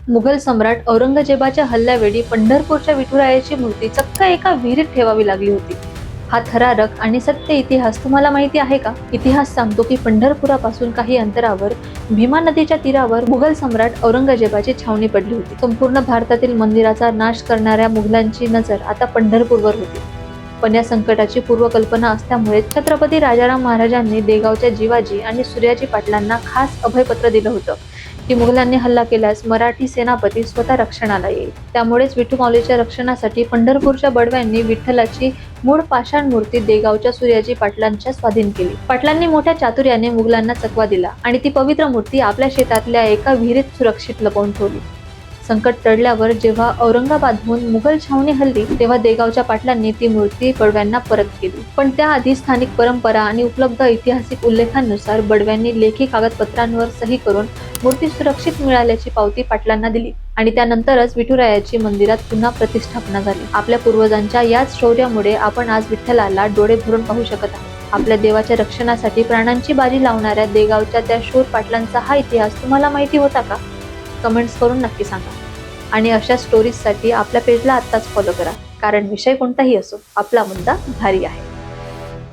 मुघल सम्राट औरंगजेबाच्या हल्ल्यावेळी पंढरपूरच्या विठुरायाची मूर्ती चक्क एका विहिरीत ठेवावी लागली होती। हा थरारक आणि सत्य इतिहास तुम्हाला माहिती आहे का? इतिहास सांगतो की पंढरपुरापासून काही अंतरावर भीमा नदीच्या तीरावर मुघल सम्राट औरंगजेबाची छावणी पडली होती। संपूर्ण भारतातील मंदिराचा नाश करणाऱ्या मुघलांची नजर आता पंढरपूरवर होती। पण या संकटाची पूर्वकल्पना असल्यामुळे छत्रपती राजाराम महाराजांनी देगावच्या जिवाजी आणि सूर्याजी पाटलांना खास अभयपत्र दिलं होतं की मुघलांनी हल्ला केल्यास मराठी सेनापती स्वतः रक्षणाला येईल। त्यामुळेच विठुमाऊलीच्या रक्षणासाठी पंढरपूरच्या बडव्यांनी विठ्ठलाची मूळ पाषाण मूर्ती देगावच्या सूर्याजी पाटलांच्या स्वाधीन केली। पाटलांनी मोठ्या चातुर्याने मुघलांना चकवा दिला आणि ती पवित्र मूर्ती आपल्या शेतातल्या एका विहिरीत सुरक्षित लपवून ठेवली। संकट टळल्यावर जेव्हा औरंगाबादहून मुघल छावणी हल्ली तेव्हा देगावच्या पाटलांनी ती मूर्ती बडव्यांना परत केली। पण त्याआधी स्थानिक परंपरा आणि उपलब्ध ऐतिहासिक उल्लेखांनुसार बडव्यांनी लेखी कागदपत्रांवर सही करून मूर्ती सुरक्षित मिळाल्याची पावती पाटलांना दिली आणि त्यानंतरच विठुरायाची मंदिरात पुन्हा प्रतिष्ठापना झाली। आपल्या पूर्वजांच्या याच शौर्यामुळे आपण आज विठ्ठलाला डोळे भरून पाहू शकत आहोत। आपल्या देवाच्या रक्षणासाठी प्राणांची बाजी लावणाऱ्या देगावच्या त्या शूर पाटलांचा हा इतिहास तुम्हाला माहिती होता का? कमेंट्स करून नक्की सांगा। आणि अशा स्टोरीजसाठी आपल्या पेजला आत्ताच फॉलो करा, कारण विषय कोणताही असो आपला मुद्दा भारी आहे।